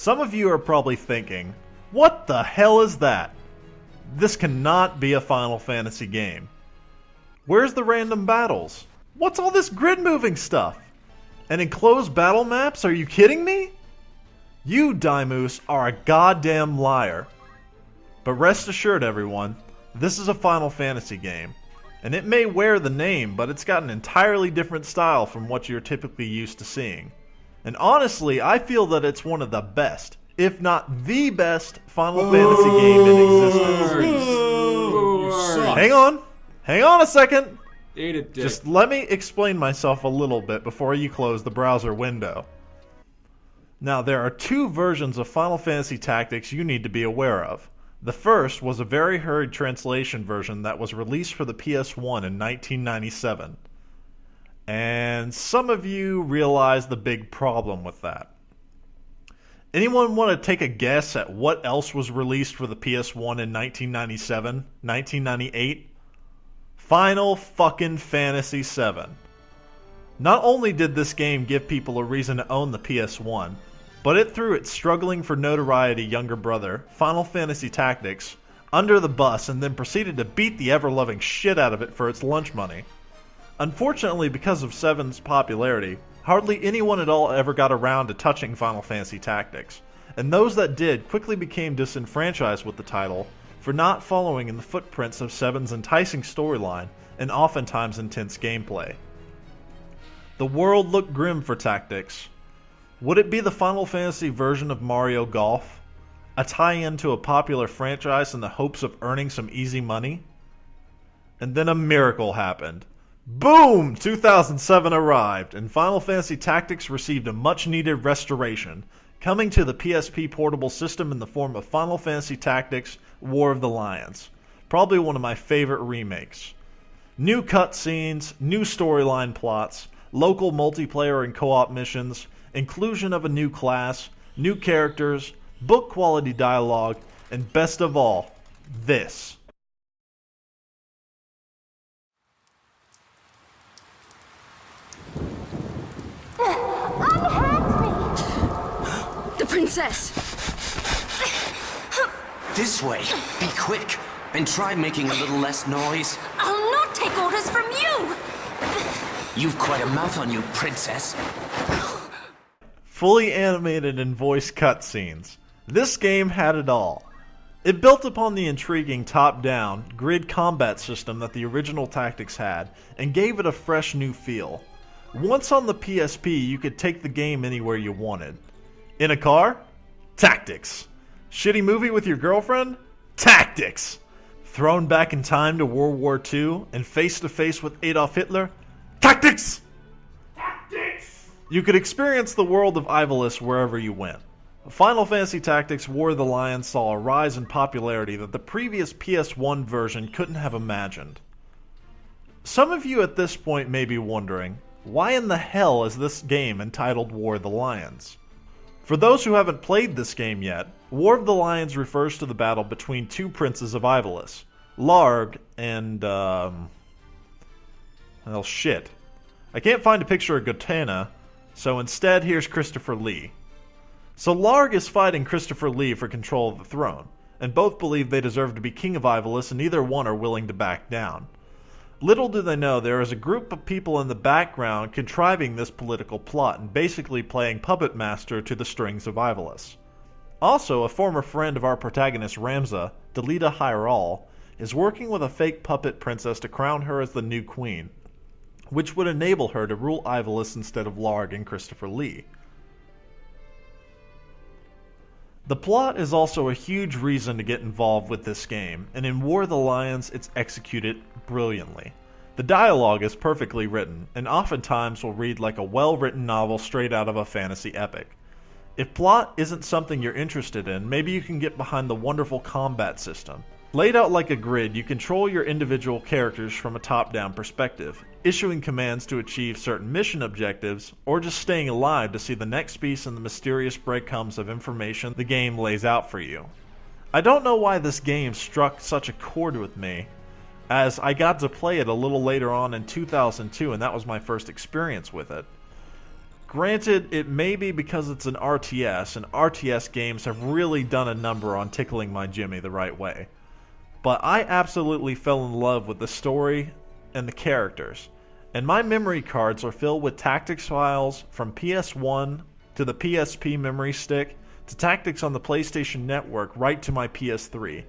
Some of you are probably thinking, what the hell is that? This cannot be a Final Fantasy game. Where's the random battles? What's all this grid moving stuff? And enclosed battle maps? Are you kidding me? You, Dimoose, are a goddamn liar. But rest assured, everyone, this is a Final Fantasy game. And it may wear the name, but it's got an entirely different style from what you're typically used to seeing. And honestly, I feel that it's one of the best, if not the best, Final Fantasy game in existence. Hang on a second. Just let me explain myself a little bit before you close the browser window. Now, there are two versions of Final Fantasy Tactics you need to be aware of. The first was a very hurried translation version that was released for the PS1 in 1997. And some of you realize the big problem with that. Anyone want to take a guess at what else was released for the PS1 in 1997, 1998? Final fucking Fantasy VII. Not only did this game give people a reason to own the PS1, but it threw its struggling for notoriety younger brother, Final Fantasy Tactics, under the bus and then proceeded to beat the ever-loving shit out of it for its lunch money. Unfortunately, because of 7's popularity, hardly anyone at all ever got around to touching Final Fantasy Tactics, and those that did quickly became disenfranchised with the title for not following in the footprints of 7's enticing storyline and oftentimes intense gameplay. The world looked grim for Tactics. Would it be the Final Fantasy version of Mario Golf? A tie-in to a popular franchise in the hopes of earning some easy money? And then a miracle happened. Boom! 2007 arrived, and Final Fantasy Tactics received a much-needed restoration, coming to the PSP portable system in the form of Final Fantasy Tactics War of the Lions. Probably one of my favorite remakes. New cutscenes, new storyline plots, local multiplayer and co-op missions, inclusion of a new class, new characters, book-quality dialogue, and best of all, this. The princess! This way. Be quick. And try making a little less noise. I'll not take orders from you! You've quite a mouth on you, princess. Fully animated and voice cutscenes. This game had it all. It built upon the intriguing top-down, grid combat system that the original Tactics had, and gave it a fresh new feel. Once on the PSP, you could take the game anywhere you wanted. In a car? Tactics. Shitty movie with your girlfriend? Tactics. Thrown back in time to World War II and face-to-face with Adolf Hitler? Tactics! Tactics! You could experience the world of Ivalice wherever you went. Final Fantasy Tactics War of the Lions saw a rise in popularity that the previous PS1 version couldn't have imagined. Some of you at this point may be wondering, why in the hell is this game entitled War of the Lions? For those who haven't played this game yet, War of the Lions refers to the battle between two princes of Ivalice, Larg and, well, shit. I can't find a picture of Gotana, so instead here's Christopher Lee. So Larg is fighting Christopher Lee for control of the throne, and both believe they deserve to be king of Ivalice and neither one are willing to back down. Little do they know there is a group of people in the background contriving this political plot and basically playing puppet master to the strings of Ivalice. Also, a former friend of our protagonist Ramza, Delita Hyral, is working with a fake puppet princess to crown her as the new queen, which would enable her to rule Ivalice instead of Larg and Christopher Lee. The plot is also a huge reason to get involved with this game, and in War of the Lions it's executed brilliantly. The dialogue is perfectly written, and oftentimes will read like a well-written novel straight out of a fantasy epic. If plot isn't something you're interested in, maybe you can get behind the wonderful combat system. Laid out like a grid, you control your individual characters from a top-down perspective, issuing commands to achieve certain mission objectives, or just staying alive to see the next piece in the mysterious breadcrumbs of information the game lays out for you. I don't know why this game struck such a chord with me, as I got to play it a little later on in 2002 and that was my first experience with it. Granted, it may be because it's an RTS, and RTS games have really done a number on tickling my Jimmy the right way. But I absolutely fell in love with the story and the characters. And my memory cards are filled with tactics files from PS1 to the PSP memory stick to tactics on the PlayStation Network right to my PS3.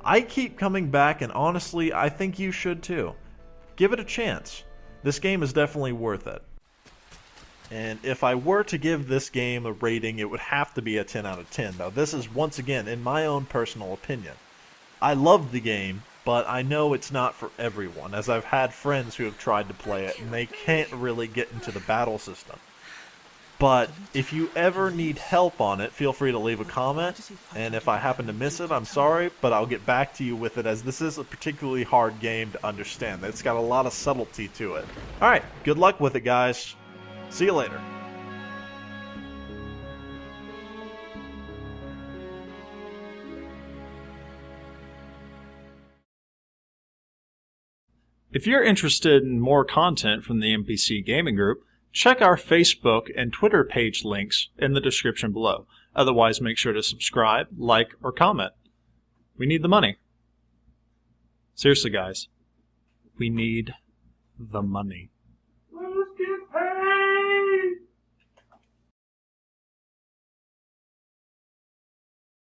I keep coming back, and honestly, I think you should too. Give it a chance. This game is definitely worth it. And if I were to give this game a rating, it would have to be a 10 out of 10. Now, this is once again in my own personal opinion. I love the game, but I know it's not for everyone, as I've had friends who have tried to play it and they can't really get into the battle system. But if you ever need help on it, feel free to leave a comment, and if I happen to miss it, I'm sorry, but I'll get back to you with it, as this is a particularly hard game to understand. It's got a lot of subtlety to it. Alright, good luck with it, guys. See you later. If you're interested in more content from the MPC Gaming Group, check our Facebook and Twitter page links in the description below. Otherwise, make sure to subscribe, like, or comment. We need the money. Seriously, guys. We need the money.